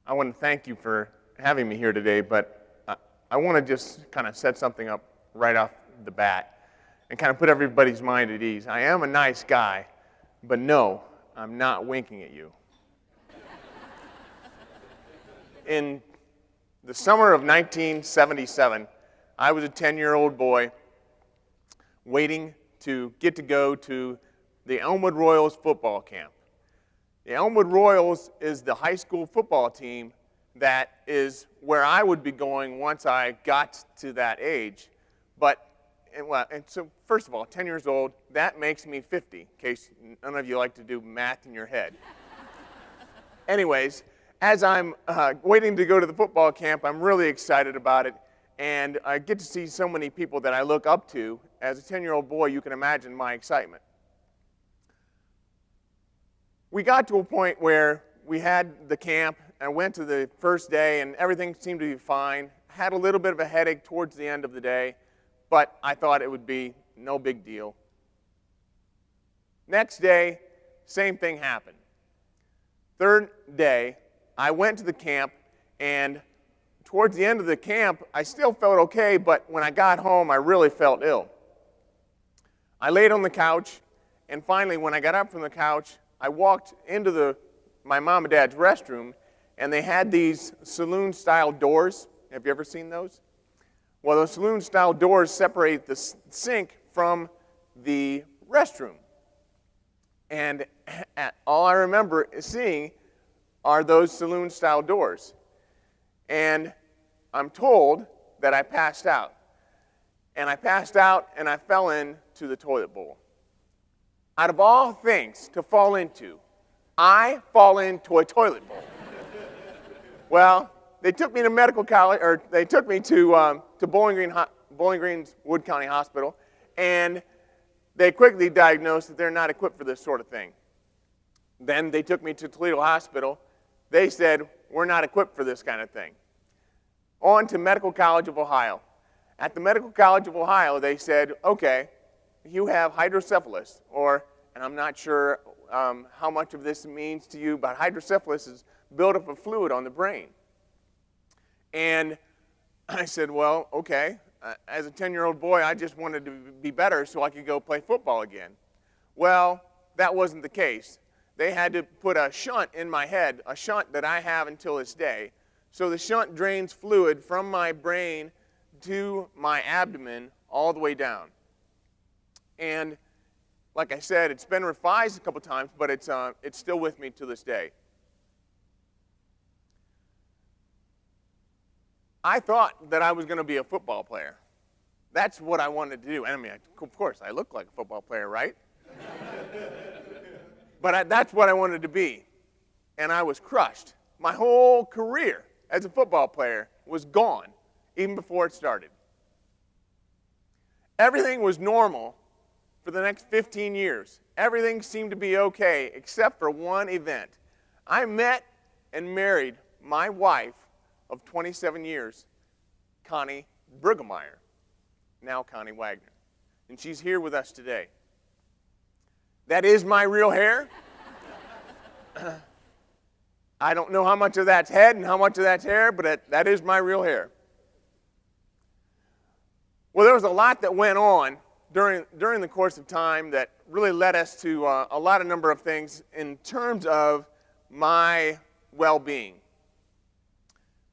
I want to thank you for having me here today, but I want to just kind of set something up right off the bat and kind of put everybody's mind at ease. I am a nice guy, but no, I'm not winking at you. In the summer of 1977, I was a 10-year-old boy waiting to get to go to the Elmwood Royals football camp. The Elmwood Royals is the high school football team that is where I would be going once I got to that age. And so first of all, 10 years old, that makes me 50, in case none of you like to do math in your head. Anyways, as I'm waiting to go to the football camp, I'm really excited about it, and I get to see so many people that I look up to. As a 10-year-old boy, you can imagine my excitement. We got to a point where we had the camp, and I went to the first day, and everything seemed to be fine. Had a little bit of a headache towards the end of the day, but I thought it would be no big deal. Next day, same thing happened. Third day, I went to the camp, and towards the end of the camp, I still felt okay, but when I got home, I really felt ill. I laid on the couch, and finally, when I got up from the couch, I walked into my mom and dad's restroom, and they had these saloon-style doors. Have you ever seen those? Well, those saloon-style doors separate the sink from the restroom. And all I remember seeing are those saloon-style doors. And I'm told that I passed out. And I passed out, and I fell into the toilet bowl. Out of all things to fall into, I fall into a toilet bowl. Well, they took me to medical college, or they took me to Bowling Green's Wood County Hospital, and they quickly diagnosed that they're not equipped for this sort of thing. Then they took me to Toledo Hospital. They said, we're not equipped for this kind of thing. On to Medical College of Ohio. At the Medical College of Ohio, they said, okay, you have hydrocephalus, and I'm not sure how much of this means to you, but hydrocephalus is buildup of fluid on the brain. And I said, well, okay. As a 10-year-old boy, I just wanted to be better so I could go play football again. Well, that wasn't the case. They had to put a shunt in my head, a shunt that I have until this day. So the shunt drains fluid from my brain to my abdomen all the way down. And like I said, it's been revised a couple times, but it's still with me to this day. I thought that I was going to be a football player. That's what I wanted to do. And I mean, of course, I look like a football player, right? But that's what I wanted to be. And I was crushed. My whole career as a football player was gone, even before it started. Everything was normal for the next 15 years. Everything seemed to be okay, except for one event. I met and married my wife of 27 years, Connie Bruggemeyer, now Connie Wagner. And she's here with us today. That is my real hair. I don't know how much of that's head and how much of that's hair, but that is my real hair. Well, there was a lot that went on during the course of time that really led us to a number of things in terms of my well-being.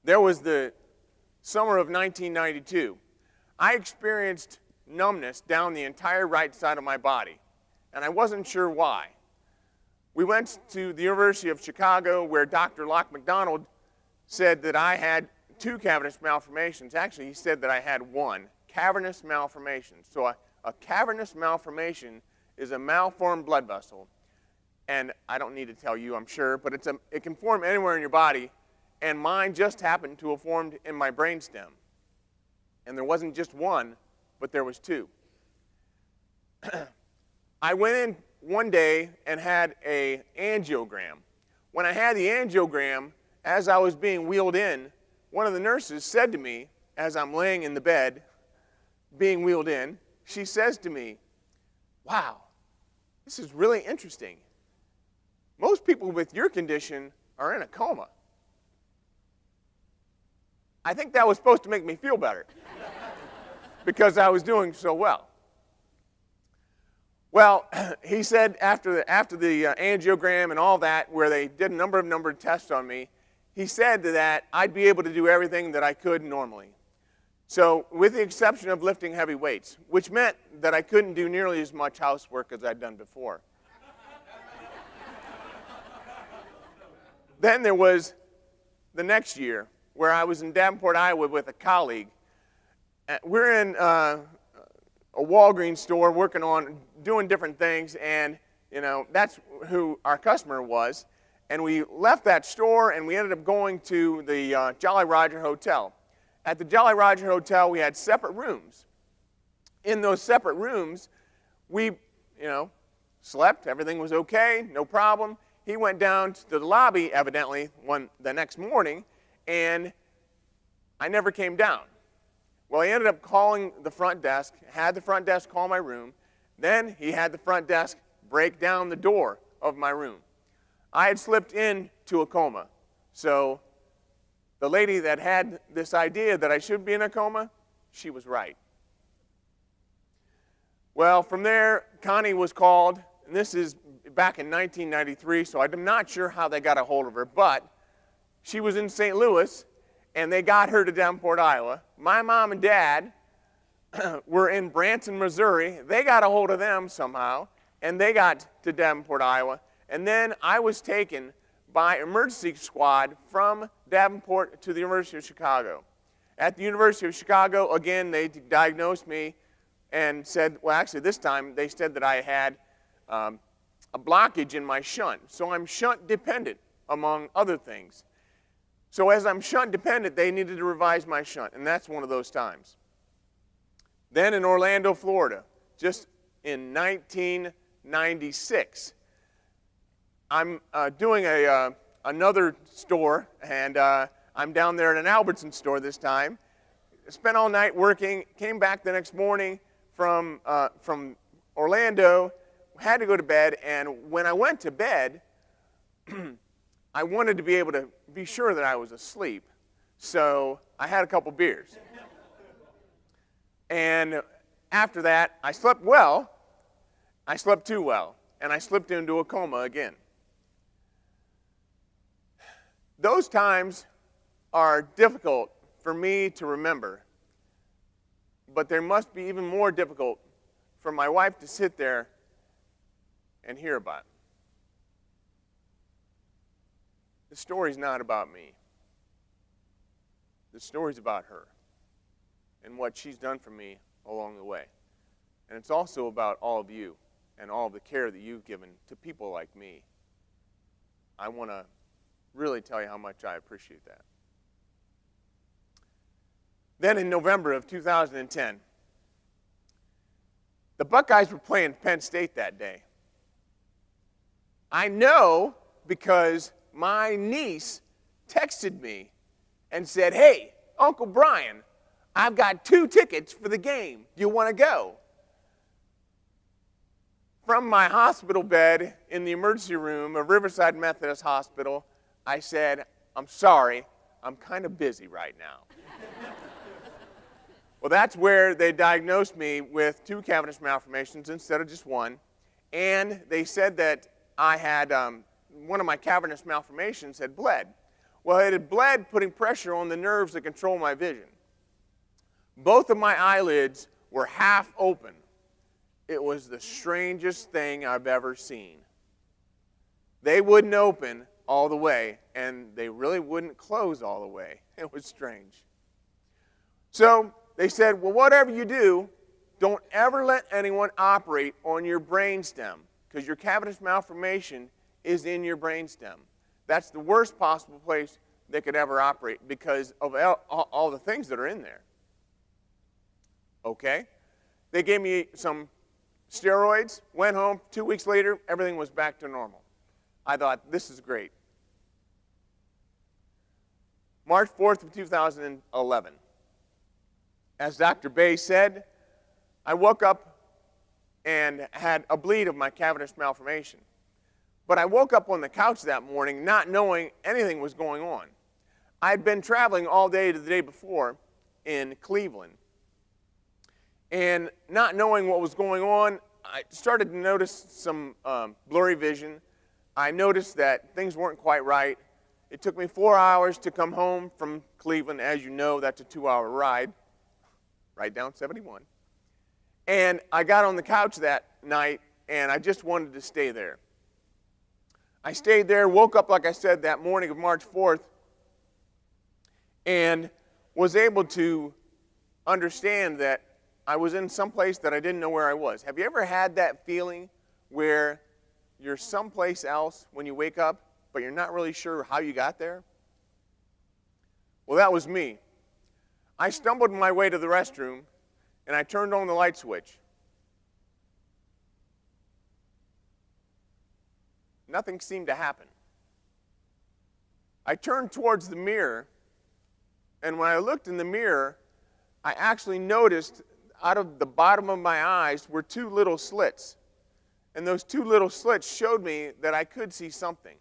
There was the summer of 1992. I experienced numbness down the entire right side of my body, and I wasn't sure why. We went to the University of Chicago, where Dr. Locke McDonald said that I had 2 cavernous malformations. Actually, he said that I had 1 cavernous malformation. So a cavernous malformation is a malformed blood vessel. And I don't need to tell you, I'm sure, but it can form anywhere in your body, and mine just happened to have formed in my brainstem. And there wasn't just 1, but there was 2. I went in one day and had an angiogram. When I had the angiogram, as I was being wheeled in, one of the nurses said to me, as I'm laying in the bed, being wheeled in, she says to me, wow, this is really interesting. Most people with your condition are in a coma. I think that was supposed to make me feel better because I was doing so well. Well, he said after the angiogram and all that, where they did a number of tests on me, he said that I'd be able to do everything that I could normally. So with the exception of lifting heavy weights, which meant that I couldn't do nearly as much housework as I'd done before. Then there was the next year where I was in Davenport, Iowa with a colleague. We're in a Walgreens store working on doing different things, and that's who our customer was. And we left that store and we ended up going to the Jolly Roger Hotel. At the Jolly Roger Hotel, we had separate rooms. In those separate rooms, we, slept. Everything was okay, no problem. He went down to the lobby, evidently, the next morning, and I never came down. Well, he ended up calling the front desk, had the front desk call my room. Then he had the front desk break down the door of my room. I had slipped into a coma, so the lady that had this idea that I should be in a coma, she was right. Well, from there, Connie was called, and this is back in 1993, so I'm not sure how they got a hold of her, but she was in St. Louis, and they got her to Davenport, Iowa. My mom and dad were in Branson, Missouri. They got a hold of them somehow, and they got to Davenport, Iowa, and then I was taken by emergency squad from Davenport to the University of Chicago. At the University of Chicago, again, they diagnosed me and said, well, actually this time they said that I had a blockage in my shunt. So I'm shunt dependent, among other things. So as I'm shunt dependent, they needed to revise my shunt, and that's one of those times. Then in Orlando, Florida, just in 1996, I'm doing another store, and I'm down there at an Albertson store this time. Spent all night working, came back the next morning from Orlando, had to go to bed, and when I went to bed, I wanted to be able to be sure that I was asleep, so I had a couple beers. And after that, I slept well. I slept too well, and I slipped into a coma again. Those times are difficult for me to remember, but they must be even more difficult for my wife to sit there and hear about. The story's not about me. The story's about her and what she's done for me along the way. And it's also about all of you and all of the care that you've given to people like me. I want to really tell you how much I appreciate that. Then in November of 2010, the Buckeyes were playing Penn State that day. I know because my niece texted me and said, hey, Uncle Brian, I've got 2 tickets for the game. Do you want to go? From my hospital bed in the emergency room of Riverside Methodist Hospital, I said, I'm sorry, I'm kind of busy right now. Well, that's where they diagnosed me with 2 cavernous malformations instead of just 1. And they said that I had, one of my cavernous malformations had bled. Well, it had bled, putting pressure on the nerves that control my vision. Both of my eyelids were half open. It was the strangest thing I've ever seen. They wouldn't open all the way, and they really wouldn't close all the way. It was strange. So they said, well, whatever you do, don't ever let anyone operate on your brainstem, because your cavernous malformation is in your brainstem. That's the worst possible place they could ever operate because of all the things that are in there. Okay? They gave me some steroids, went home. 2 weeks later, everything was back to normal. I thought, this is great. March 4th of 2011. As Dr. Bay said, I woke up and had a bleed of my cavernous malformation. But I woke up on the couch that morning not knowing anything was going on. I'd been traveling all day the day before in Cleveland. And not knowing what was going on, I started to notice some blurry vision. I noticed that things weren't quite right. It took me 4 hours to come home from Cleveland. As you know, that's a 2-hour ride, right down 71. And I got on the couch that night, and I just wanted to stay there. I stayed there, woke up, like I said, that morning of March 4th, and was able to understand that I was in some place that I didn't know where I was. Have you ever had that feeling where you're someplace else when you wake up, but you're not really sure how you got there? Well, that was me. I stumbled my way to the restroom, and I turned on the light switch. Nothing seemed to happen. I turned towards the mirror, and when I looked in the mirror, I actually noticed out of the bottom of my eyes were 2 little slits. And those 2 little slits showed me that I could see something.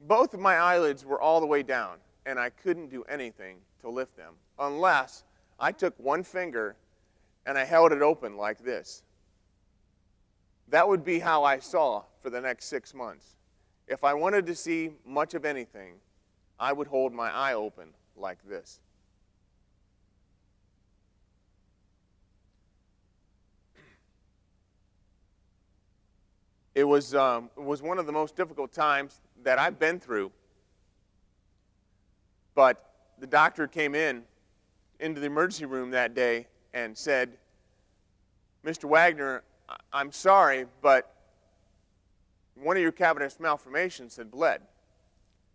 Both of my eyelids were all the way down, and I couldn't do anything to lift them unless I took one finger and I held it open like this. That would be how I saw for the next 6 months. If I wanted to see much of anything, I would hold my eye open like this. It was one of the most difficult times that I've been through. But the doctor came into the emergency room that day and said, "Mr. Wagner, I'm sorry, but one of your cavernous malformations had bled.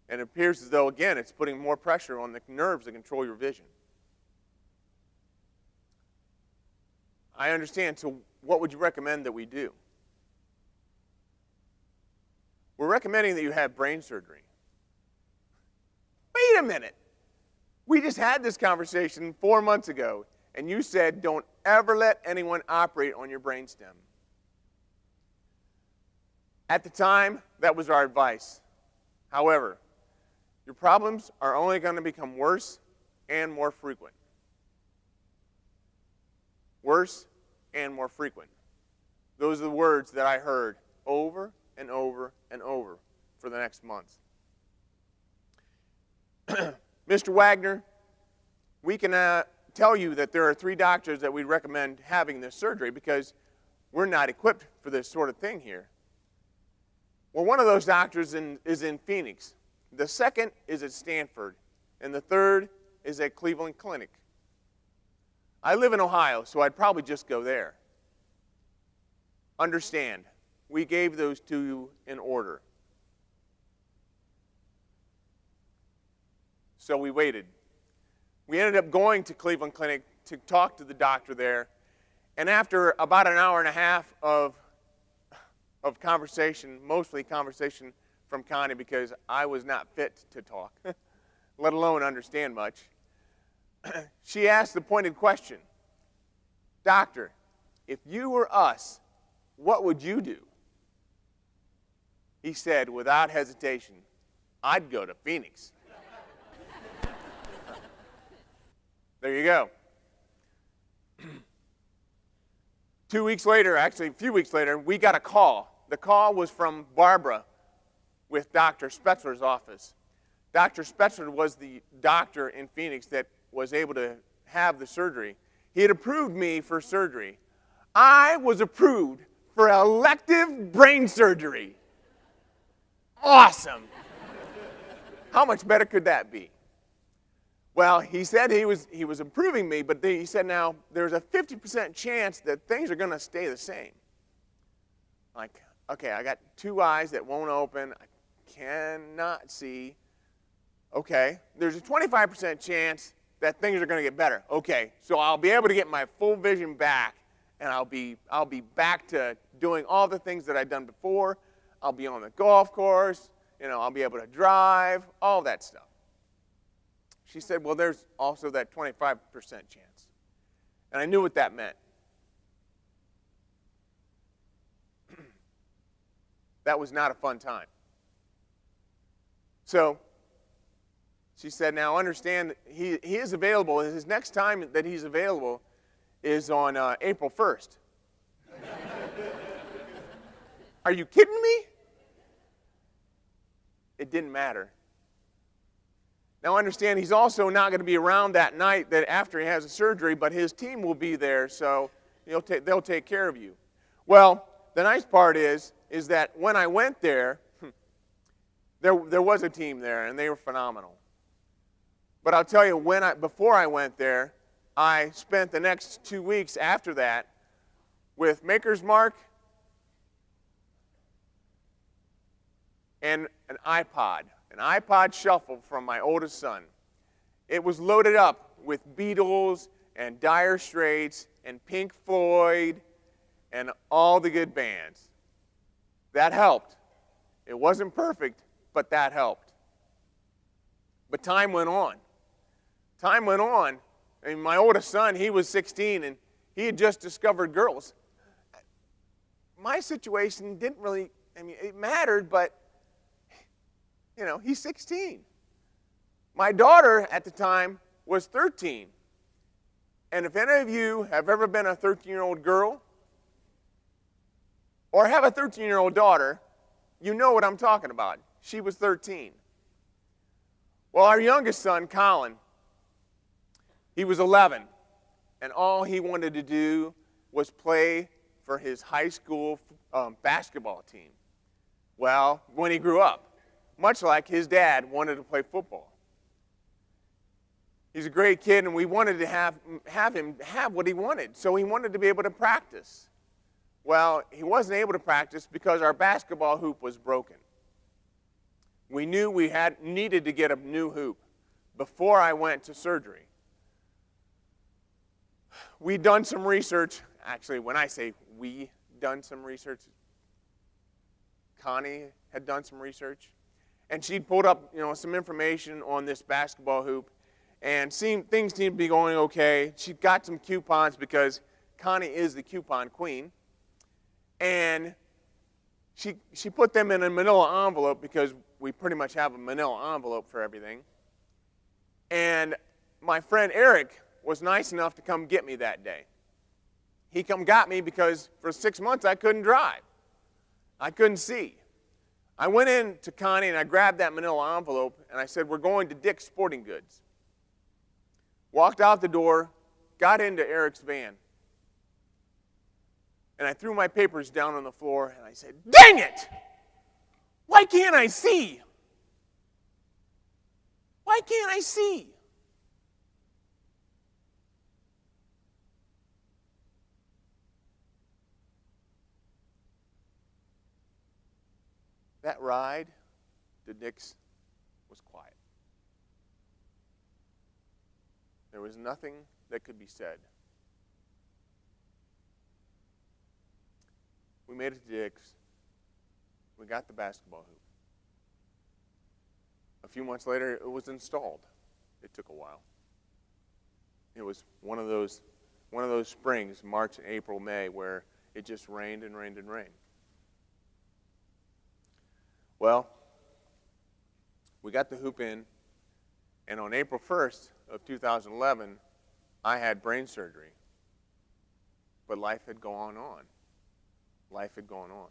And it appears as though, again, it's putting more pressure on the nerves that control your vision." I understand. So what would you recommend that we do? We're recommending that you have brain surgery. Wait a minute. We just had this conversation 4 months ago, and you said don't ever let anyone operate on your brainstem. At the time, that was our advice. However, your problems are only going to become worse and more frequent. Worse and more frequent. Those are the words that I heard over and over and over for the next months. Mr. Wagner, we can tell you that there are 3 doctors that we recommend having this surgery because we're not equipped for this sort of thing here. Well, one of those doctors is in Phoenix. The second is at Stanford. And the third is at Cleveland Clinic. I live in Ohio, so I'd probably just go there. Understand, we gave those to you in order. So we waited. We ended up going to Cleveland Clinic to talk to the doctor there. And after about an hour and a half of conversation, mostly conversation from Connie because I was not fit to talk, let alone understand much, she asked the pointed question, "Doctor, if you were us, what would you do?" He said, without hesitation, "I'd go to Phoenix." There you go. 2 weeks later, actually a few weeks later, we got a call. The call was from Barbara with Dr. Spetzler's office. Dr. Spetzler was the doctor in Phoenix that was able to have the surgery. He had approved me for surgery. I was approved for elective brain surgery. Awesome. How much better could that be? Well, he said he was approving me, but he said now there's a 50% chance that things are going to stay the same. Like, okay, I got 2 eyes that won't open. I cannot see. Okay, there's a 25% chance that things are going to get better. Okay, so I'll be able to get my full vision back, and I'll be back to doing all the things that I've done before. I'll be on the golf course. I'll be able to drive, all that stuff. She said, well, there's also that 25% chance. And I knew what that meant. That was not a fun time. So She said, now understand, he is available. His next time that he's available is on April 1st. Are you kidding me? It didn't matter. Now understand, he's also not going to be around that night that after he has a surgery, but his team will be there, so they'll take care of you. Well, the nice part is that when I went there, there was a team there, and they were phenomenal. But I'll tell you, before I went there, I spent the next 2 weeks after that with Maker's Mark and an iPod Shuffle from my oldest son. It was loaded up with Beatles and Dire Straits and Pink Floyd and all the good bands. That helped. It wasn't perfect, but that helped. But time went on. Time went on, and my oldest son, he was 16, and he had just discovered girls. My situation didn't really, it mattered, but, he's 16. My daughter at the time was 13. And if any of you have ever been a 13-year-old girl or have a 13-year-old daughter, you know what I'm talking about. She was 13. Well, our youngest son, Colin, he was 11, and all he wanted to do was play for his high school basketball team. Well, when he grew up, much like his dad wanted to play football. He's a great kid, and we wanted to have him have what he wanted, so he wanted to be able to practice. Well, he wasn't able to practice because our basketball hoop was broken. We knew we needed to get a new hoop before I went to surgery. We'd done some research. Actually, when I say we done some research, Connie had done some research. And she'd pulled up, some information on this basketball hoop, and things seemed to be going okay. She got some coupons because Connie is the coupon queen. And she put them in a manila envelope because we pretty much have a manila envelope for everything. And my friend Eric was nice enough to come get me that day. He got me because for 6 months I couldn't drive. I couldn't see. I went in to Connie and I grabbed that manila envelope and I said, we're going to Dick's Sporting Goods. Walked out the door, got into Eric's van. And I threw my papers down on the floor and I said, dang it! Why can't I see? Why can't I see? That ride to Dick's was quiet. There was nothing that could be said. We made it to Dick's. We got the basketball hoop. A few months later, it was installed. It took a while. It was one of those springs, March, April, May, where it just rained and rained and rained. Well, we got the hoop in, and on April 1st of 2011, I had brain surgery. But life had gone on. Life had gone on.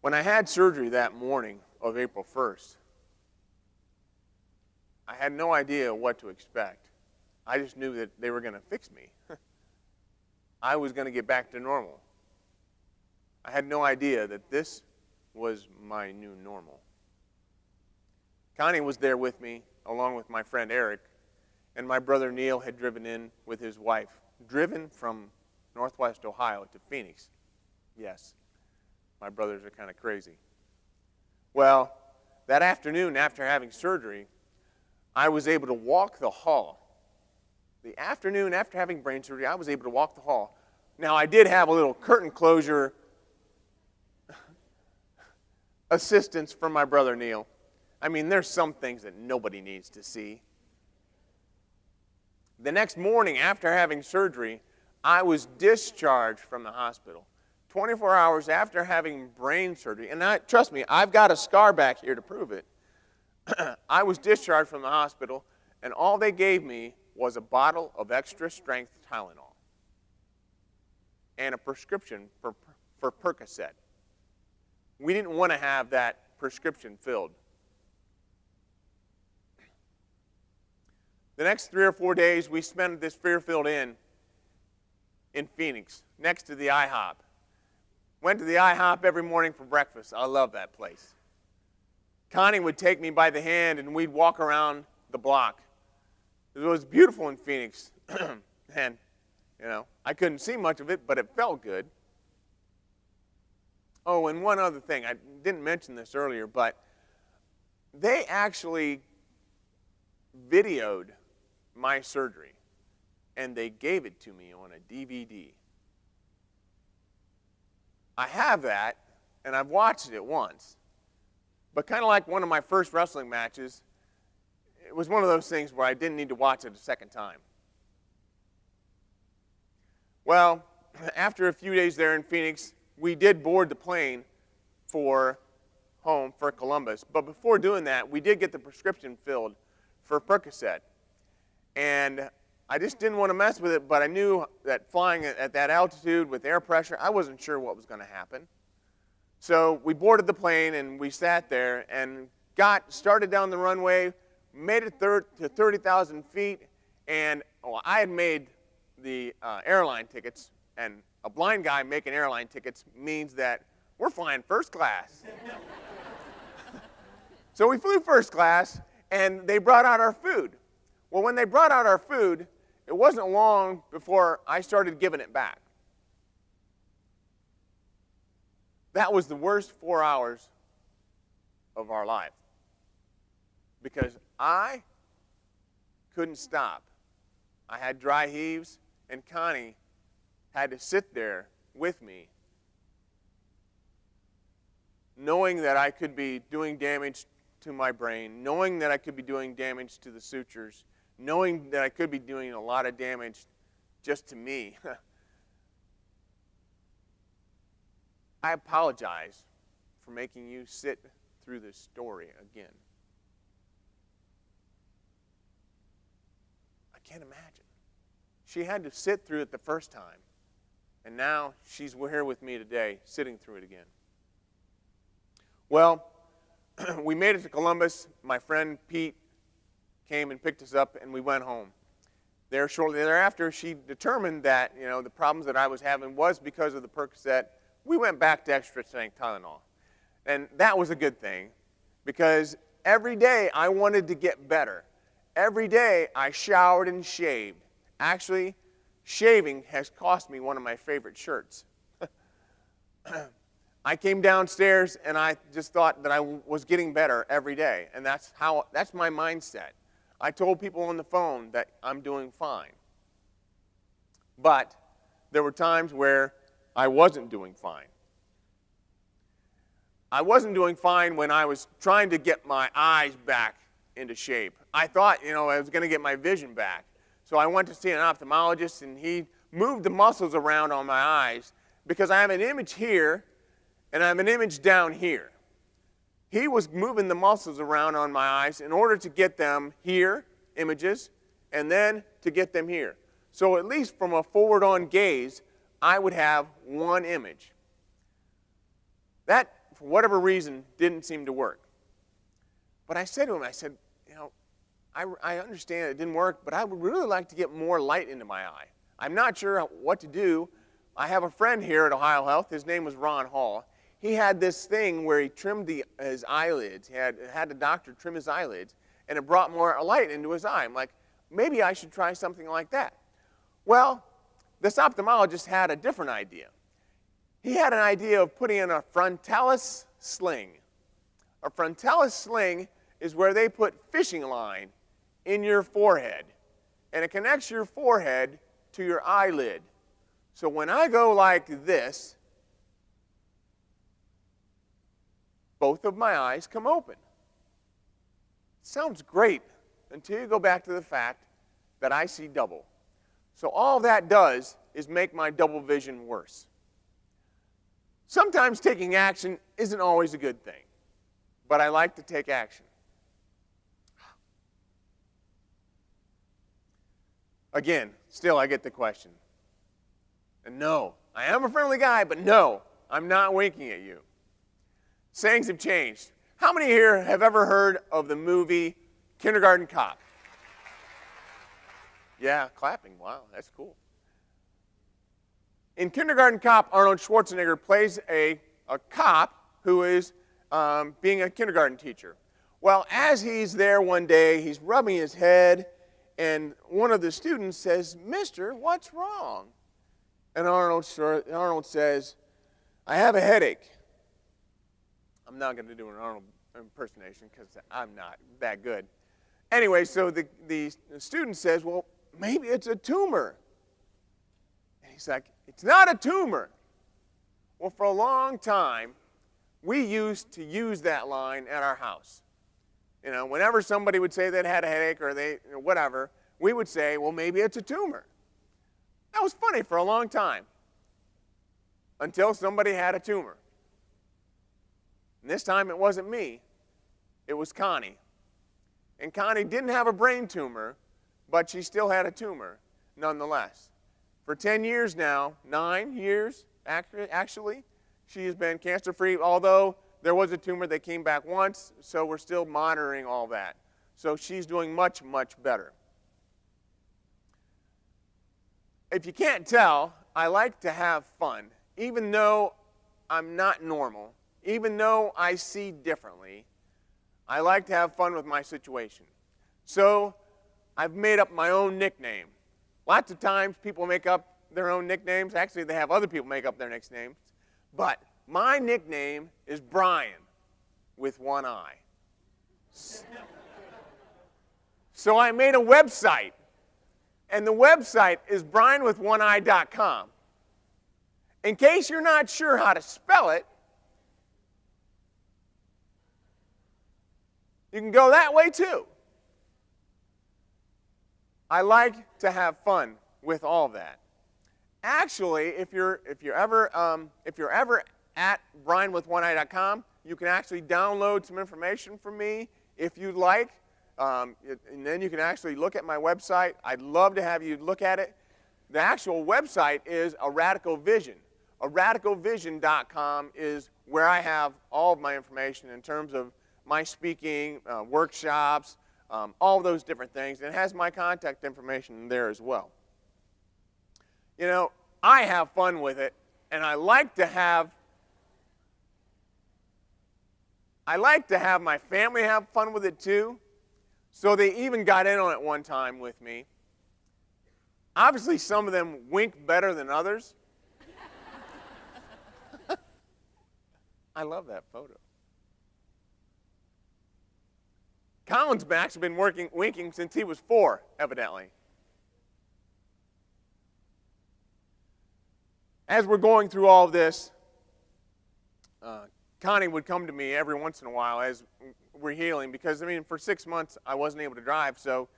When I had surgery that morning of April 1st, I had no idea what to expect. I just knew that they were going to fix me. I was going to get back to normal. I had no idea that this was my new normal. Connie was there with me, along with my friend Eric, and my brother Neil had driven in with his wife, driven from Northwest Ohio to Phoenix. Yes, my brothers are kind of crazy. Well, that afternoon after having surgery, I was able to walk the hall. The afternoon after having brain surgery, I was able to walk the hall. Now, I did have a little curtain closure assistance from my brother Neil. There's some things that nobody needs to see. The next morning after having surgery, I was discharged from the hospital. 24 hours after having brain surgery. And trust me, I've got a scar back here to prove it. I was discharged from the hospital, and all they gave me was a bottle of extra-strength Tylenol and a prescription for Percocet. We didn't want to have that prescription filled. The next 3 or 4 days, we spent at this Fairfield Inn in Phoenix, next to the IHOP. Went to the IHOP every morning for breakfast. I love that place. Connie would take me by the hand, and we'd walk around the block. It was beautiful in Phoenix, and I couldn't see much of it, but it felt good. Oh, and one other thing, I didn't mention this earlier, but they actually videoed my surgery, and they gave it to me on a DVD. I have that, and I've watched it once. But kind of like one of my first wrestling matches, it was one of those things where I didn't need to watch it a second time. Well, after a few days there in Phoenix, we did board the plane for home, for Columbus. But before doing that, we did get the prescription filled for Percocet. And I just didn't want to mess with it, but I knew that flying at that altitude with air pressure, I wasn't sure what was going to happen. So we boarded the plane, and we sat there and started down the runway, made it to 30,000 feet, and I had made the airline tickets, and a blind guy making airline tickets means that we're flying first class. So we flew first class, and they brought out our food. Well, when they brought out our food, it wasn't long before I started giving it back. That was the worst 4 hours of our life because I couldn't stop. I had dry heaves, and Connie had to sit there with me, knowing that I could be doing damage to my brain, knowing that I could be doing damage to the sutures, knowing that I could be doing a lot of damage just to me. I apologize for making you sit through this story again. I can't imagine. She had to sit through it the first time, and now she's here with me today, sitting through it again. Well, we made it to Columbus. My friend Pete came and picked us up, and we went home. There, shortly thereafter, she determined that the problems that I was having was because of the Percocet. We went back to extra-strength Tylenol. And that was a good thing because every day I wanted to get better. Every day I showered and shaved. Actually, shaving has cost me one of my favorite shirts. I came downstairs and I just thought that I was getting better every day. And that's my mindset. I told people on the phone that I'm doing fine. But there were times where I wasn't doing fine. I wasn't doing fine when I was trying to get my eyes back into shape. I thought, I was going to get my vision back. So I went to see an ophthalmologist, and he moved the muscles around on my eyes because I have an image here, and I have an image down here. He was moving the muscles around on my eyes in order to get them here, images, and then to get them here. So at least from a forward-on gaze, I would have one image. That, for whatever reason, didn't seem to work. But I said to him, I understand it didn't work, but I would really like to get more light into my eye. I'm not sure what to do. I have a friend here at Ohio Health. His name was Ron Hall. He had this thing where he trimmed his eyelids. He had a doctor trim his eyelids, and it brought more light into his eye. I'm like, maybe I should try something like that. Well, this ophthalmologist had a different idea. He had an idea of putting in a frontalis sling. A frontalis sling is where they put fishing line in your forehead, and it connects your forehead to your eyelid. So when I go like this, both of my eyes come open. Sounds great until you go back to the fact that I see double. So all that does is make my double vision worse. Sometimes taking action isn't always a good thing, but I like to take action. Again, still I get the question. And no, I am a friendly guy, but no, I'm not winking at you. Sayings have changed. How many here have ever heard of the movie Kindergarten Cop? Yeah, clapping. Wow, that's cool. In Kindergarten Cop, Arnold Schwarzenegger plays a cop who is being a kindergarten teacher. Well, as he's there one day, he's rubbing his head, and one of the students says, "Mister, what's wrong?" And Arnold says, "I have a headache." I'm not going to do an Arnold impersonation because I'm not that good. Anyway, so the student says, "Well, maybe it's a tumor." And he's like, "It's not a tumor." Well, for a long time, we used to use that line at our house. You know, whenever somebody would say they had a headache or whatever, we would say, "Well, maybe it's a tumor." That was funny for a long time until somebody had a tumor. And this time it wasn't me, it was Connie. And Connie didn't have a brain tumor, but she still had a tumor nonetheless. For 10 years now, 9 years actually, she has been cancer-free, although there was a tumor that came back once, so we're still monitoring all that. So she's doing much, much better. If you can't tell, I like to have fun. Even though I'm not normal, even though I see differently, I like to have fun with my situation. So I've made up my own nickname. Lots of times people make up their own nicknames. Actually, they have other people make up their nicknames. But my nickname is Brian with one eye. So I made a website. And the website is brianwithoneye.com. In case you're not sure how to spell it, you can go that way too. I like to have fun with all that. Actually, if you're ever at brianwithoneye.com, you can actually download some information from me if you'd like. And then you can actually look at my website. I'd love to have you look at it. The actual website is a Radical Vision. radicalvision.com is where I have all of my information in terms of my speaking, workshops, all those different things. And it has my contact information there as well. You know, I have fun with it, and I like to have my family have fun with it too. So they even got in on it one time with me. Obviously, some of them wink better than others. I love that photo. Colin's Max has been winking since he was 4, evidently. As we're going through all of this, Connie would come to me every once in a while as we're healing because, for 6 months I wasn't able to drive, so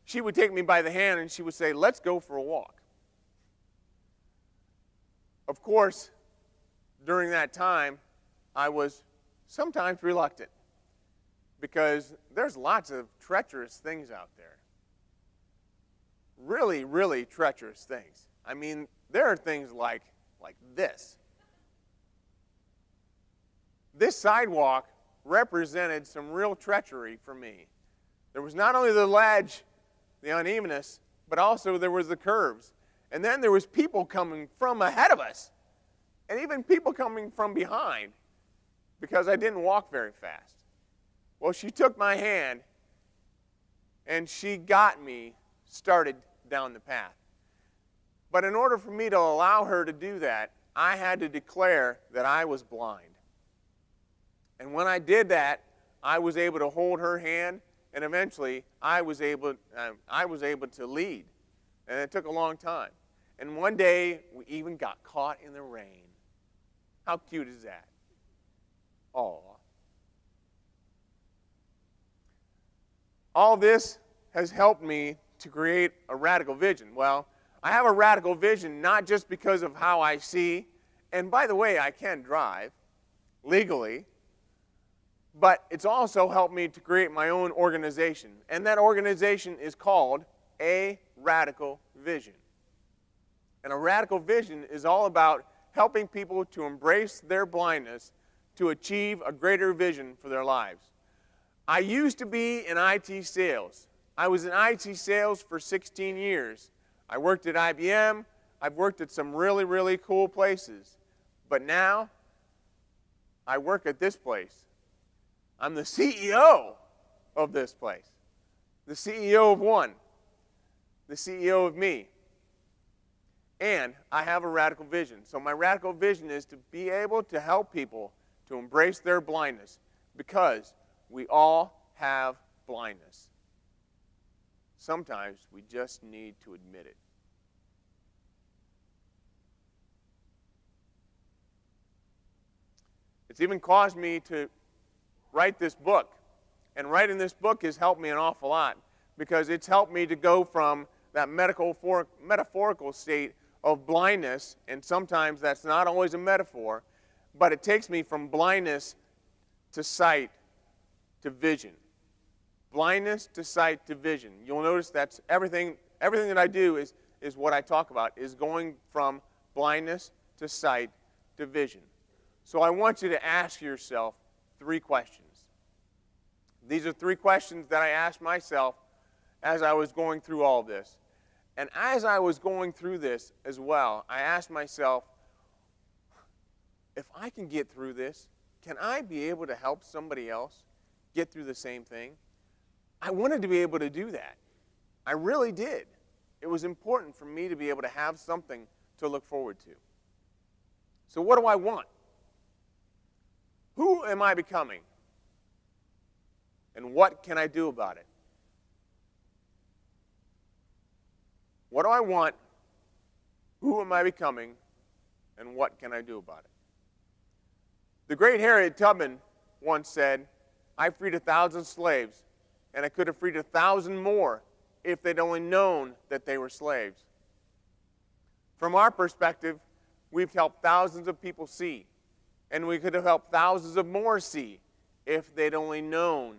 she would take me by the hand and she would say, "Let's go for a walk." Of course, during that time, I was sometimes reluctant because there's lots of treacherous things out there. Really, really treacherous things. There are things like this. This sidewalk represented some real treachery for me. There was not only the ledge, the unevenness, but also there was the curves. And then there was people coming from ahead of us, and even people coming from behind, because I didn't walk very fast. Well, she took my hand, and she got me started down the path. But in order for me to allow her to do that, I had to declare that I was blind. And when I did that, I was able to hold her hand, and eventually I was able to lead. And it took a long time. And one day, we even got caught in the rain. How cute is that? Aw. All this has helped me to create a radical vision. Well, I have a radical vision not just because of how I see, and by the way, I can drive legally, but it's also helped me to create my own organization. And that organization is called a radical vision. And a radical vision is all about helping people to embrace their blindness to achieve a greater vision for their lives. I used to be in IT sales. I was in IT sales for 16 years. I worked at IBM. I've worked at some really, really cool places. But now, I work at this place. I'm the CEO of this place. The CEO of one. The CEO of me. And I have a radical vision. So my radical vision is to be able to help people to embrace their blindness, because we all have blindness. Sometimes we just need to admit it. It's even caused me to write this book. And writing this book has helped me an awful lot, because it's helped me to go from that metaphorical state of blindness, and sometimes that's not always a metaphor, but it takes me from blindness to sight to vision. Blindness to sight to vision. You'll notice that's everything that I do is what I talk about, is going from blindness to sight to vision. So I want you to ask yourself 3 questions. These are 3 questions that I asked myself as I was going through all this. And as I was going through this as well, I asked myself, if I can get through this, can I be able to help somebody else get through the same thing? I wanted to be able to do that. I really did. It was important for me to be able to have something to look forward to. So what do I want? Who am I becoming? And what can I do about it? What do I want? Who am I becoming? And what can I do about it? The great Harriet Tubman once said, I freed 1,000 slaves, and I could have freed 1,000 more if they'd only known that they were slaves. From our perspective, we've helped thousands of people see, and we could have helped thousands of more see if they'd only known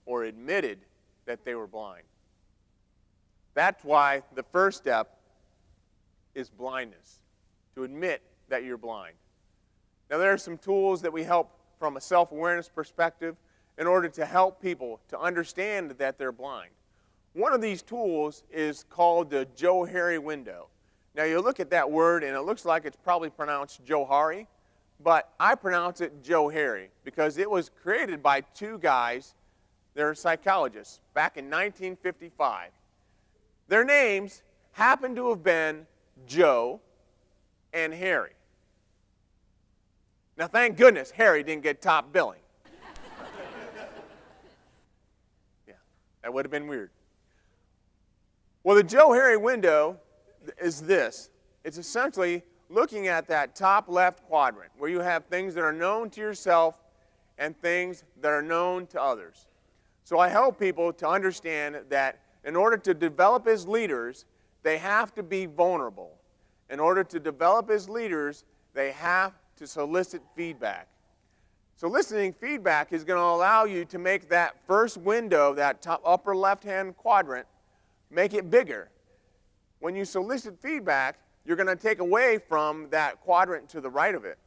or admitted that they were blind. That's why the first step is blindness, to admit that you're blind. Now, there are some tools that we help from a self-awareness perspective in order to help people to understand that they're blind. One of these tools is called the Johari window. Now, you look at that word, and it looks like it's probably pronounced Johari, but I pronounce it Johari because it was created by 2 guys. They're psychologists back in 1955. Their names happen to have been Joe and Harry. Now, thank goodness Harry didn't get top billing. Yeah, that would have been weird. Well, the Johari window is this. It's essentially looking at that top left quadrant where you have things that are known to yourself and things that are known to others. So I help people to understand that in order to develop as leaders, they have to be vulnerable. In order to develop as leaders, they have to solicit feedback. Soliciting feedback is going to allow you to make that first window, that top upper left-hand quadrant, make it bigger. When you solicit feedback, you're going to take away from that quadrant to the right of it.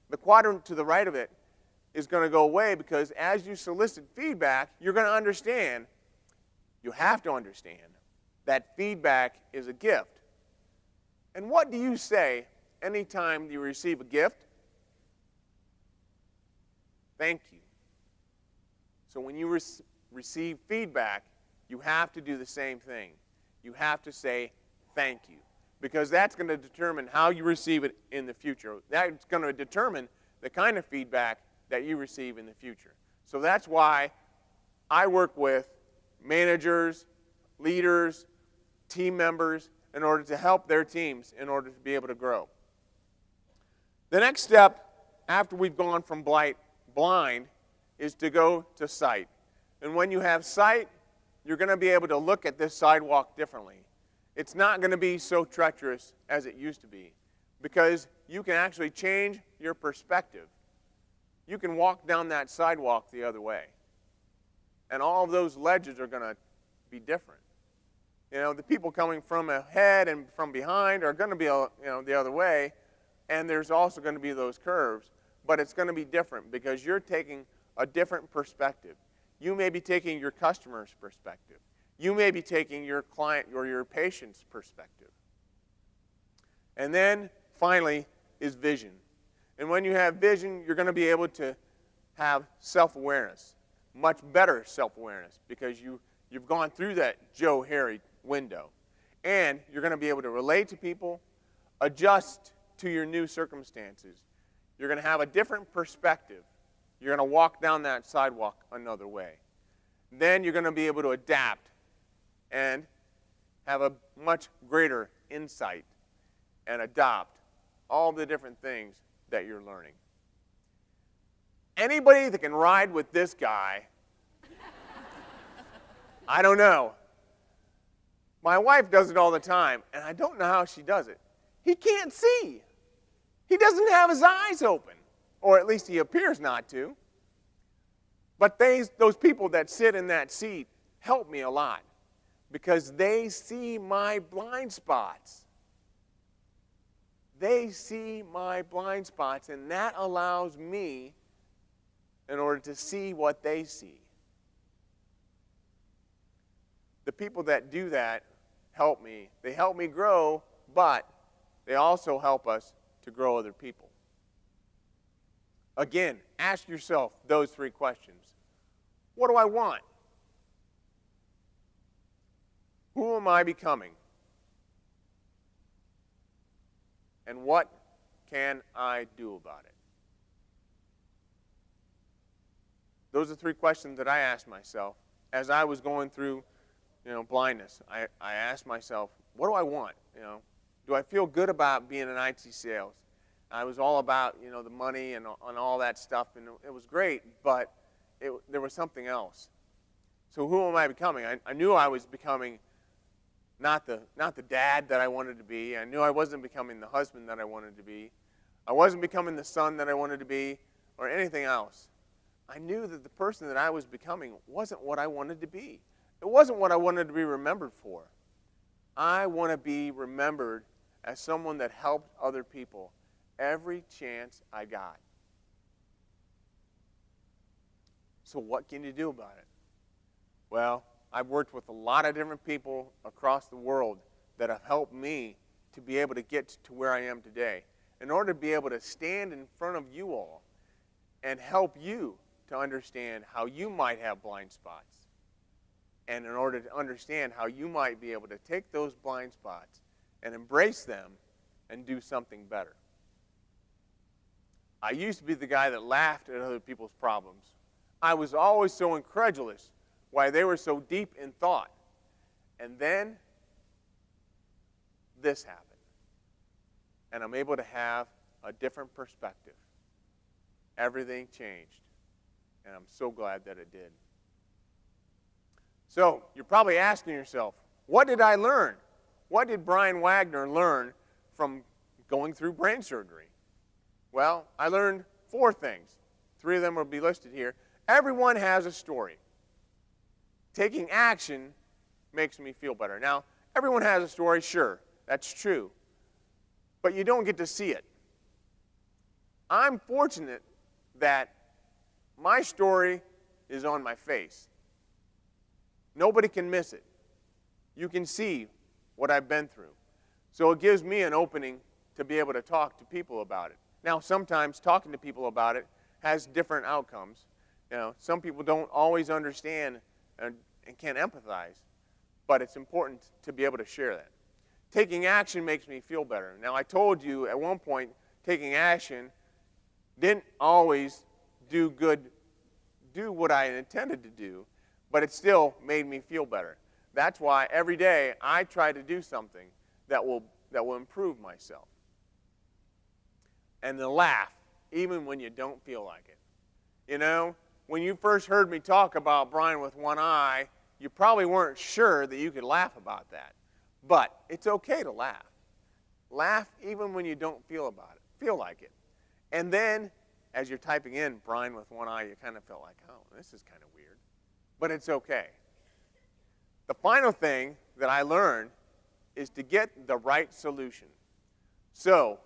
The quadrant to the right of it is going to go away because as you solicit feedback, you're going to understand, you have to understand, that feedback is a gift. And what do you say anytime you receive a gift? Thank you. So when you receive feedback, you have to do the same thing. You have to say thank you, because that's going to determine how you receive it in the future. That's going to determine the kind of feedback that you receive in the future. So that's why I work with managers, leaders, team members in order to help their teams in order to be able to grow. The next step after we've gone from blind is to go to sight. And when you have sight, you're going to be able to look at this sidewalk differently. It's not going to be so treacherous as it used to be because you can actually change your perspective. You can walk down that sidewalk the other way. And all of those ledges are going to be different. The people coming from ahead and from behind are going to be the other way, and there's also going to be those curves, but it's going to be different because you're taking a different perspective. You may be taking your customer's perspective. You may be taking your client or your patient's perspective. And then, finally, is vision. And when you have vision, you're going to be able to have self-awareness, much better self-awareness, because you've gone through that Joe Harry window. And you're going to be able to relate to people, adjust to your new circumstances. You're going to have a different perspective. You're going to walk down that sidewalk another way. Then you're going to be able to adapt and have a much greater insight and adopt all the different things that you're learning. Anybody that can ride with this guy, I don't know. My wife does it all the time, and I don't know how she does it. He can't see. He doesn't have his eyes open, or at least he appears not to. But those people that sit in that seat help me a lot because they see my blind spots. They see my blind spots, and that allows me in order to see what they see. The people that do that help me. They help me grow, but they also help us to grow other people. Again, ask yourself those three questions. What do I want? Who am I becoming? And what can I do about it? Those are three questions that I asked myself as I was going through, blindness. I asked myself, what do I want? Do I feel good about being in IT sales? I was all about, the money and all that stuff, and it was great, but there was something else. So who am I becoming? I knew I was becoming not the dad that I wanted to be. I knew I wasn't becoming the husband that I wanted to be. I wasn't becoming the son that I wanted to be or anything else. I knew that the person that I was becoming wasn't what I wanted to be. It wasn't what I wanted to be remembered for. I want to be remembered as someone that helped other people every chance I got. So what can you do about it? Well, I've worked with a lot of different people across the world that have helped me to be able to get to where I am today. In order to be able to stand in front of you all and help you to understand how you might have blind spots. And in order to understand how you might be able to take those blind spots and embrace them and do something better. I used to be the guy that laughed at other people's problems. I was always so incredulous why they were so deep in thought. And then this happened. And I'm able to have a different perspective. Everything changed. And I'm so glad that it did. So you're probably asking yourself, what did I learn? What did Brian Wagner learn from going through brain surgery? Well, I learned 4 things. 3 of them will be listed here. Everyone has a story. Taking action makes me feel better. Now, everyone has a story, sure, that's true. But you don't get to see it. I'm fortunate that my story is on my face. Nobody can miss it. You can see what I've been through. So it gives me an opening to be able to talk to people about it. Now, sometimes talking to people about it has different outcomes. Some people don't always understand and can't empathize, but it's important to be able to share that. Taking action makes me feel better. Now, I told you at one point, taking action didn't always do what I intended to do, but it still made me feel better. That's why every day I try to do something that will improve myself. And to laugh, even when you don't feel like it. When you first heard me talk about Brian with one eye, you probably weren't sure that you could laugh about that. But it's okay to laugh. Laugh even when you don't feel like it. And then, as you're typing in Brian with one eye, you kind of felt like, oh, this is kind of weird. But it's okay. The final thing that I learned is to get the right solution. So,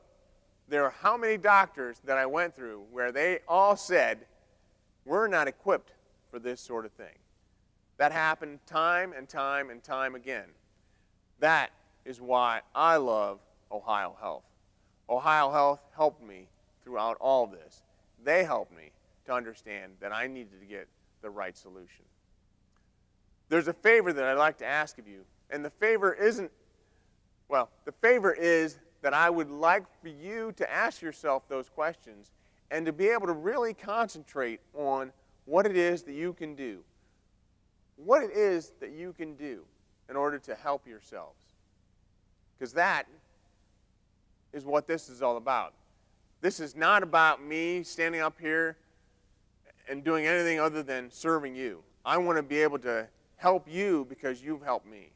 there are how many doctors that I went through where they all said, we're not equipped for this sort of thing. That happened time and time and time again. That is why I love Ohio Health. Ohio Health helped me throughout all this. They helped me to understand that I needed to get the right solution. There's a favor that I'd like to ask of you, and the favor is that I would like for you to ask yourself those questions and to be able to really concentrate on what it is that you can do. What it is that you can do in order to help yourselves. Because that is what this is all about. This is not about me standing up here and doing anything other than serving you. I want to be able to help you because you've helped me.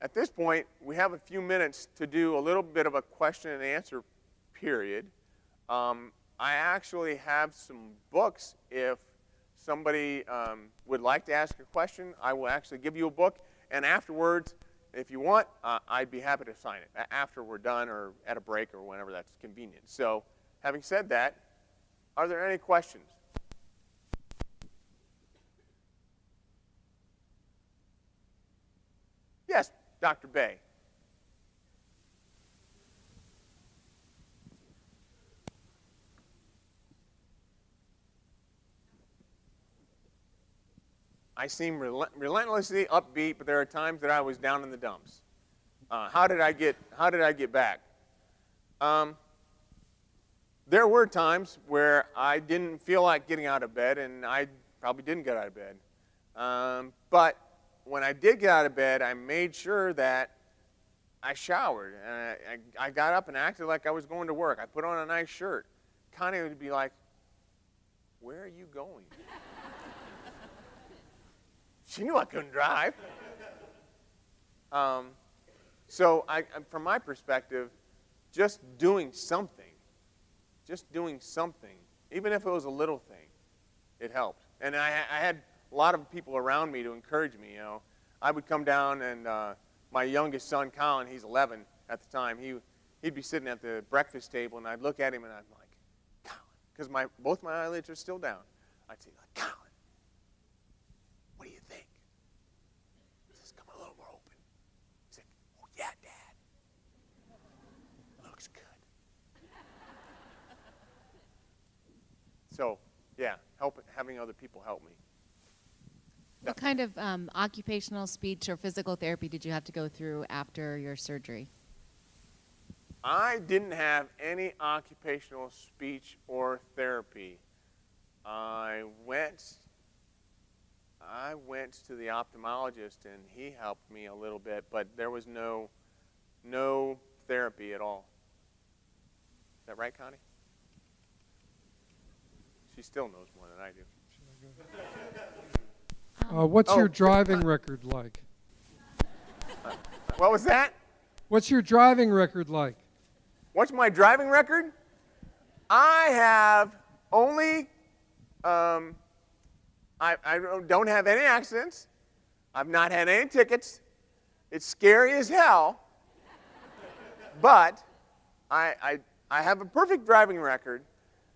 At this point, we have a few minutes to do a little bit of a question and answer period. I actually have some books. If somebody would like to ask a question, I will actually give you a book. And afterwards, if you want, I'd be happy to sign it after we're done or at a break or whenever that's convenient. So having said that, are there any questions? Yes, Dr. Bay. I seem relentlessly upbeat, but there are times that I was down in the dumps. How did I get back? There were times where I didn't feel like getting out of bed, and I probably didn't get out of bed. But when I did get out of bed, I made sure that I showered. And I got up and acted like I was going to work. I put on a nice shirt. Connie would be like, "Where are you going?" She knew I couldn't drive. So from my perspective, just doing something, even if it was a little thing, it helped. And I had a lot of people around me to encourage me. You know, I would come down, and my youngest son, Colin, he's 11 at the time. He'd be sitting at the breakfast table, and I'd look at him, and I'd be like, "Colin," because both my eyelids are still down. I'd say, like, "Colin, what do you think?" He says, "Come a little more open." He's like, "Oh yeah, Dad. Looks good." So yeah, having other people help me. What kind of occupational speech or physical therapy did you have to go through after your surgery? I didn't have any occupational speech or therapy. I went to the ophthalmologist, and he helped me a little bit, but there was no therapy at all. Is that right, Connie? She still knows more than I do. What's your driving record like? What was that? What's your driving record like? What's my driving record? I have only, I don't have any accidents. I've not had any tickets. It's scary as hell. But I have a perfect driving record.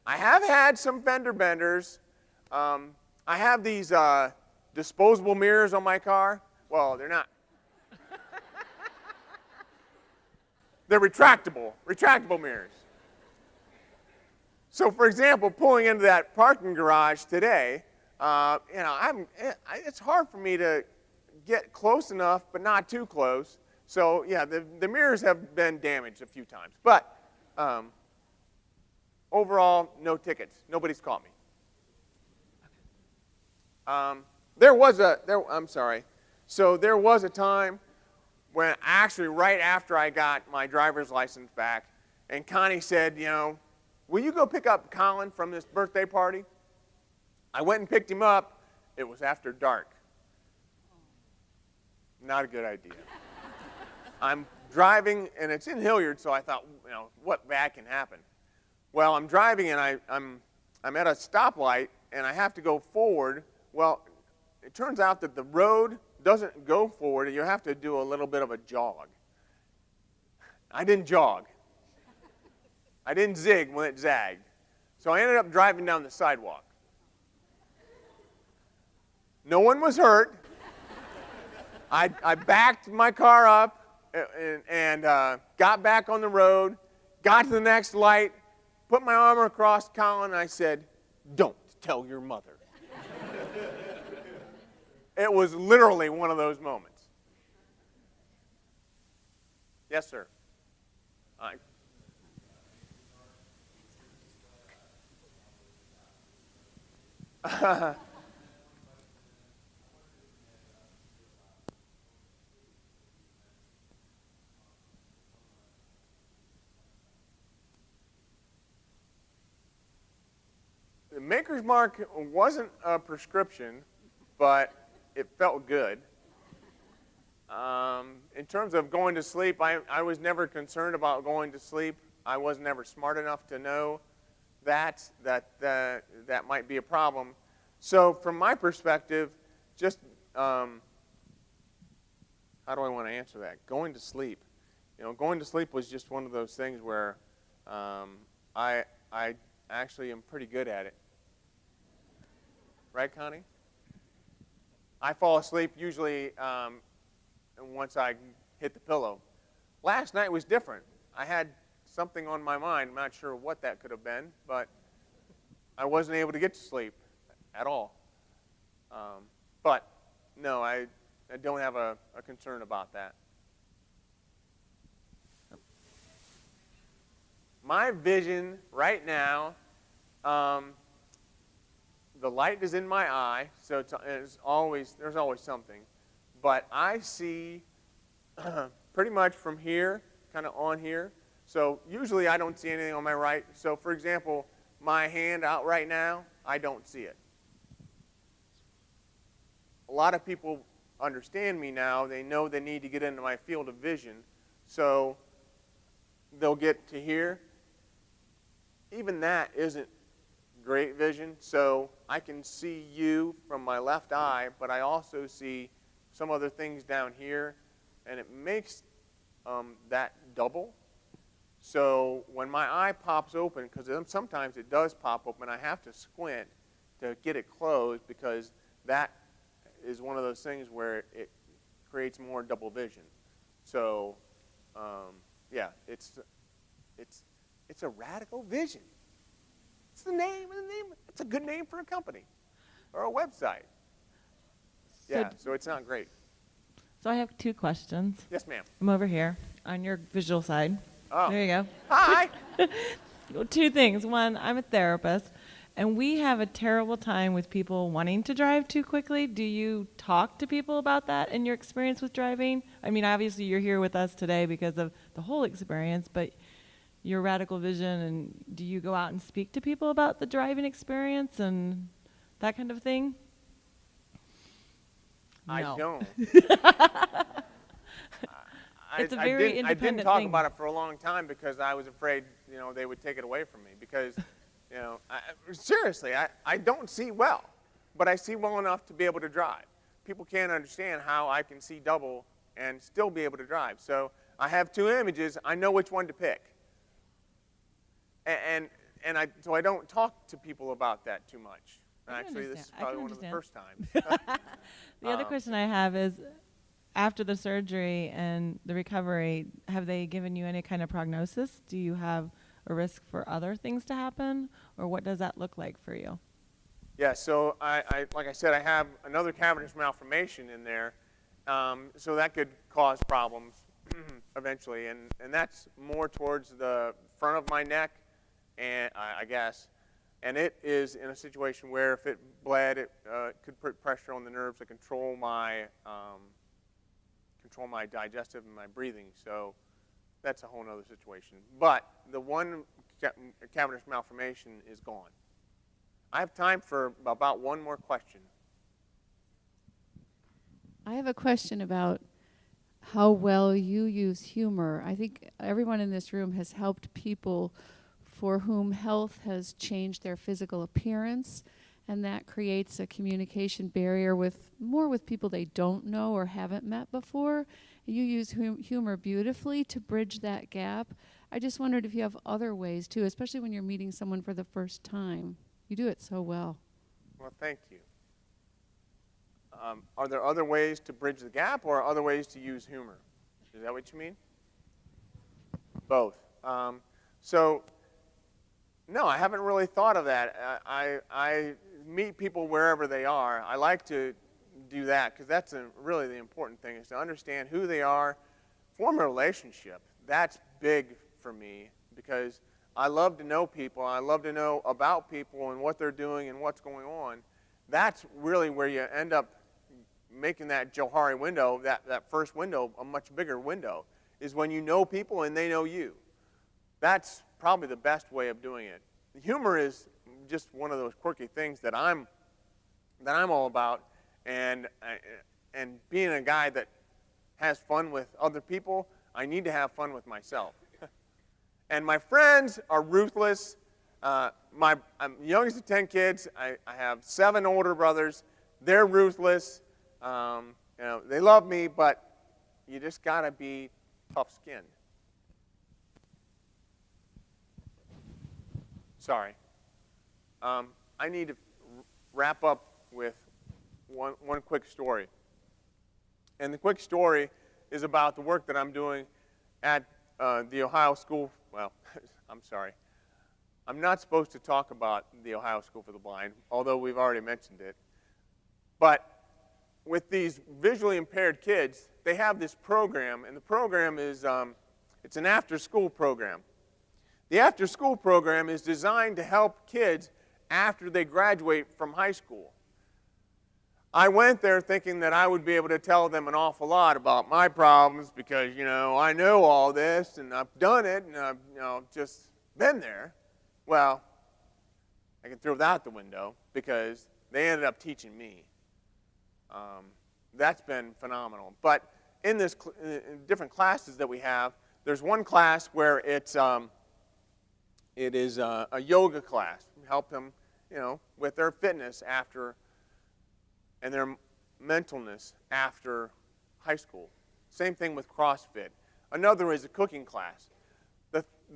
I have had some fender benders. I have these disposable mirrors on my car. Well, they're not. They're retractable mirrors. So, for example, pulling into that parking garage today, it's hard for me to get close enough, but not too close. So, yeah, the mirrors have been damaged a few times. But overall, no tickets. Nobody's caught me. There was a time when actually right after I got my driver's license back, and Connie said, "Will you go pick up Colin from this birthday party?" I went and picked him up. It was after dark. Not a good idea. I'm driving, and it's in Hilliard, so I thought, what bad can happen? Well, I'm driving, and I'm at a stoplight, and I have to go forward. Well, turns out that the road doesn't go forward, and you have to do a little bit of a jog. I didn't jog. I didn't zig when it zagged. So I ended up driving down the sidewalk. No one was hurt. I backed my car up and got back on the road, got to the next light, put my arm across Colin, and I said, "Don't tell your mother." It was literally one of those moments. Yes, sir. The Maker's Mark wasn't a prescription, but it felt good. In terms of going to sleep, I was never concerned about going to sleep. I was never smart enough to know that might be a problem. So from my perspective, just how do I want to answer that? Going to sleep. Going to sleep was just one of those things where I actually am pretty good at it. Right, Connie? I fall asleep usually once I hit the pillow. Last night was different. I had something on my mind. I'm not sure what that could have been, but I wasn't able to get to sleep at all. But no, I don't have a concern about that. My vision right now, the light is in my eye, so there's always something. But I see pretty much from here, kind of on here. So usually I don't see anything on my right. So for example, my hand out right now, I don't see it. A lot of people understand me now. They know they need to get into my field of vision. So they'll get to here. Even that isn't great vision. So I can see you from my left eye, but I also see some other things down here, and it makes that double. So when my eye pops open, because sometimes it does pop open, I have to squint to get it closed because that is one of those things where it creates more double vision. So yeah, it's a radical vision. It's the name. It's a good name for a company or a website. Yeah, so it's not great. So I have two questions. Yes, ma'am. I'm over here on your visual side. Oh. There you go. Hi. Two things. One, I'm a therapist, and we have a terrible time with people wanting to drive too quickly. Do you talk to people about that in your experience with driving? I mean, obviously you're here with us today because of the whole experience, but your radical vision, and do you go out and speak to people about the driving experience and that kind of thing? I No. don't. It's a very I didn't independent talk thing. about it for a long time because I was afraid, they would take it away from me. Because, seriously, I don't see well, but I see well enough to be able to drive. People can't understand how I can see double and still be able to drive. So I have two images. I know which one to pick. So I don't talk to people about that too much. Actually, this is probably one of the first times. The other question I have is, after the surgery and the recovery, have they given you any kind of prognosis? Do you have a risk for other things to happen, or what does that look like for you? Yeah, so like I said, I have another cavernous malformation in there, so that could cause problems eventually, and that's more towards the front of my neck, and I guess. And it is in a situation where if it bled, it could put pressure on the nerves to control my digestive and my breathing. So that's a whole other situation. But the one cavernous malformation is gone. I have time for about one more question. I have a question about how well you use humor. I think everyone in this room has helped people for whom health has changed their physical appearance and that creates a communication barrier with people they don't know or haven't met before. You use humor beautifully to bridge that gap. I just wondered if you have other ways too, especially when you're meeting someone for the first time. You do it so well. Well, thank you. Are there other ways to bridge the gap or other ways to use humor? Is that what you mean? Both. So, no, I haven't really thought of that. I meet people wherever they are. I like to do that because that's really the important thing, is to understand who they are, form a relationship. That's big for me because I love to know people. I love to know about people and what they're doing and what's going on. That's really where you end up making that Johari window, that first window, a much bigger window, is when you know people and they know you. That's probably the best way of doing it. The humor is just one of those quirky things that I'm all about, and being a guy that has fun with other people, I need to have fun with myself. And my friends are ruthless. I'm the youngest of 10 kids. I have 7 older brothers. They're ruthless. They love me, but you just gotta be tough-skinned. Sorry. I need to wrap up with one quick story. And the quick story is about the work that I'm doing at the Ohio School. Well, I'm sorry. I'm not supposed to talk about the Ohio School for the Blind, although we've already mentioned it. But with these visually impaired kids, they have this program, and the program is, it's an after-school program. The after-school program is designed to help kids after they graduate from high school. I went there thinking that I would be able to tell them an awful lot about my problems because, I know all this, and I've done it, and I've, just been there. Well, I can throw that out the window because they ended up teaching me. That's been phenomenal. But in different classes that we have, there's one class where it is a yoga class. We help them, with their fitness after and their mentalness after high school. Same thing with CrossFit. Another is a cooking class.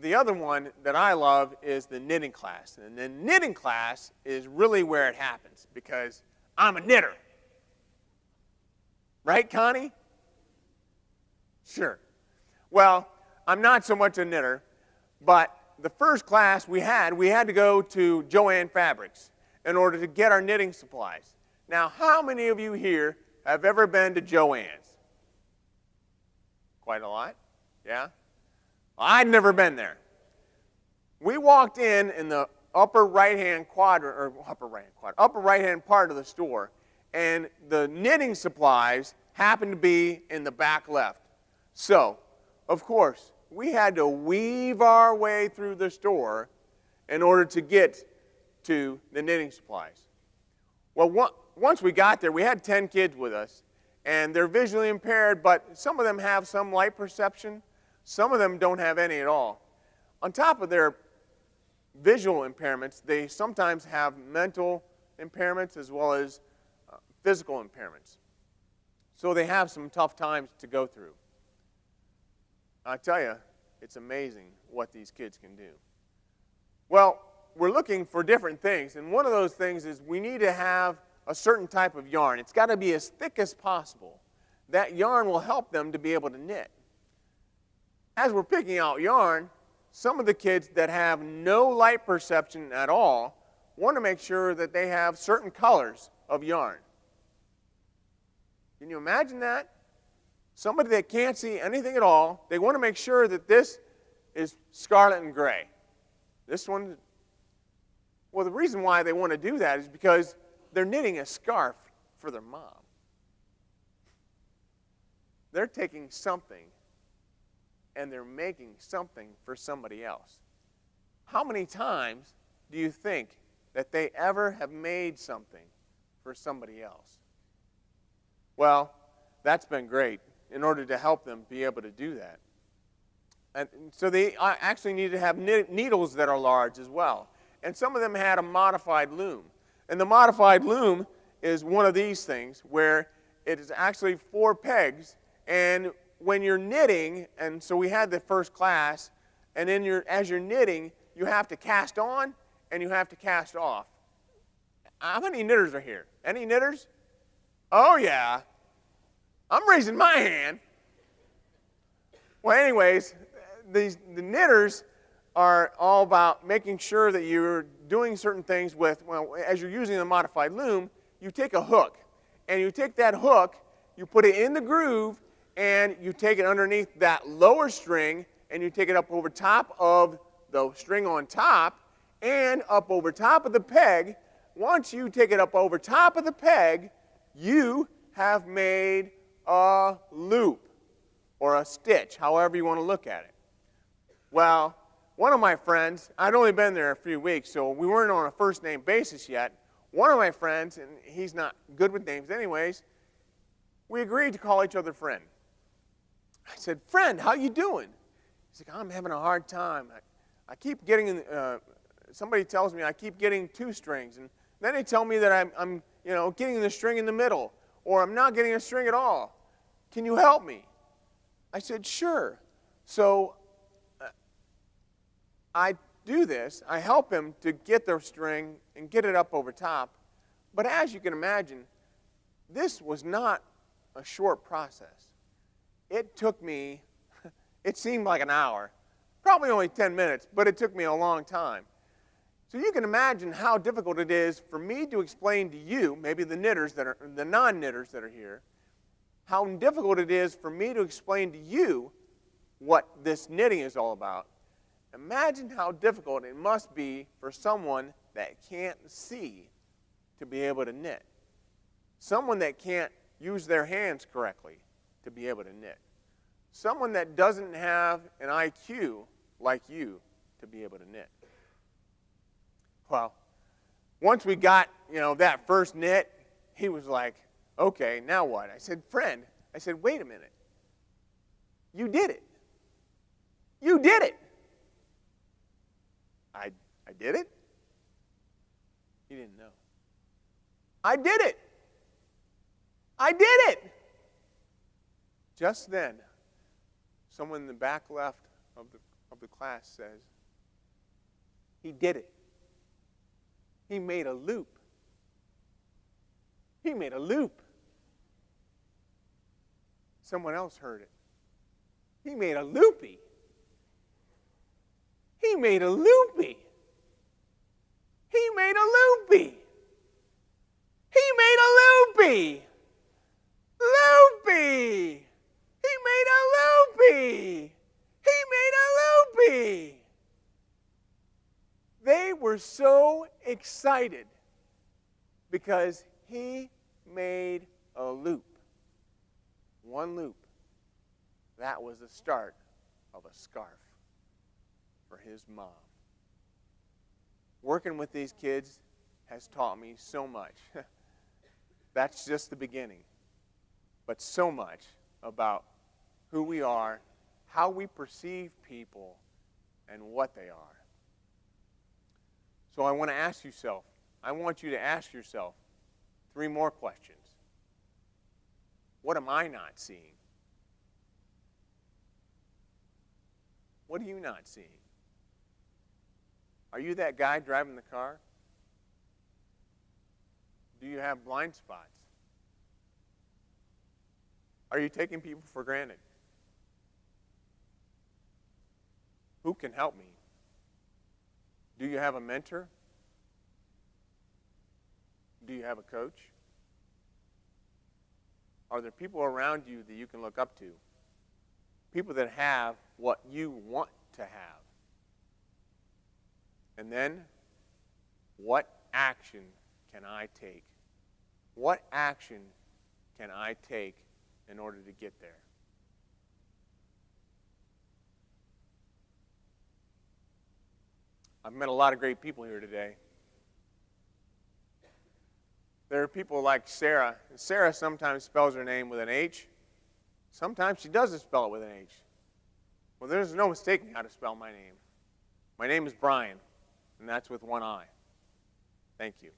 The other one that I love is the knitting class. And the knitting class is really where it happens because I'm a knitter. Right, Connie? Sure. Well, I'm not so much a knitter, but the first class we had to go to Joann Fabrics in order to get our knitting supplies. Now, how many of you here have ever been to Joann's? Quite a lot? Yeah? Well, I'd never been there. We walked in the upper right-hand part of the store, and the knitting supplies happened to be in the back left. So, of course, we had to weave our way through the store in order to get to the knitting supplies. Well, once we got there, we had 10 kids with us, and they're visually impaired, but some of them have some light perception. Some of them don't have any at all. On top of their visual impairments, they sometimes have mental impairments as well as physical impairments. So they have some tough times to go through. I tell you, it's amazing what these kids can do. Well, we're looking for different things, and one of those things is we need to have a certain type of yarn. It's got to be as thick as possible. That yarn will help them to be able to knit. As we're picking out yarn, some of the kids that have no light perception at all want to make sure that they have certain colors of yarn. Can you imagine that? Somebody that can't see anything at all, they want to make sure that this is scarlet and gray. This one, well, the reason why they want to do that is because they're knitting a scarf for their mom. They're taking something and they're making something for somebody else. How many times do you think that they ever have made something for somebody else? Well, that's been great in order to help them be able to do that. And so they actually need to have needles that are large as well. And some of them had a modified loom. And the modified loom is one of these things where it is actually 4 pegs, and when you're knitting, and so we had the first class, and then as you're knitting, you have to cast on and you have to cast off. How many knitters are here? Any knitters? Oh yeah. I'm raising my hand. Well, anyways, the knitters are all about making sure that you're doing certain things with, well, as you're using the modified loom, you take a hook, and you take that hook, you put it in the groove, and you take it underneath that lower string, and you take it up over top of the string on top, and up over top of the peg. Once you take it up over top of the peg, you have made a loop, or a stitch, however you want to look at it. Well, one of my friends, I'd only been there a few weeks, so we weren't on a first name basis yet. One of my friends, and he's not good with names anyways, we agreed to call each other friend. I said, "Friend, how you doing?" He's like, "I'm having a hard time. I keep getting, somebody tells me I keep getting 2 strings, and then they tell me that I'm getting the string in the middle, or I'm not getting a string at all. Can you help me?" I said, "Sure." So I do this. I help him to get the string and get it up over top. But as you can imagine, this was not a short process. It took me, it seemed like an hour, probably only 10 minutes, but it took me a long time. So you can imagine how difficult it is for me to explain to you, maybe the non-knitters that are here, how difficult it is for me to explain to you what this knitting is all about. Imagine how difficult it must be for someone that can't see to be able to knit. Someone that can't use their hands correctly to be able to knit. Someone that doesn't have an IQ like you to be able to knit. Well, once we got, that first knit, he was like, "Okay, now what?" I said, "Friend," I said, "wait a minute. You did it. You did it." I did it? He didn't know. I did it. I did it. Just then, someone in the back left of the class says, "He did it. He made a loop. He made a loop." Someone else heard it. "He made a loopy. He made a loopy. He made a loopy. He made a loopy. Loopy. He made a loopy. He made a loopy." They were so excited because he made a loop. One loop. That was the start of a scarf for his mom. Working with these kids has taught me so much. That's just the beginning. But so much about who we are, how we perceive people, and what they are. So I want you to ask yourself 3 more questions. What am I not seeing? What are you not seeing? Are you that guy driving the car? Do you have blind spots? Are you taking people for granted? Who can help me? Do you have a mentor? Do you have a coach? Are there people around you that you can look up to? People that have what you want to have. And then, what action can I take? What action can I take in order to get there? I've met a lot of great people here today. There are people like Sarah. Sarah sometimes spells her name with an H. Sometimes she doesn't spell it with an H. Well, there's no mistaking how to spell my name. My name is Brian, and that's with one I. Thank you.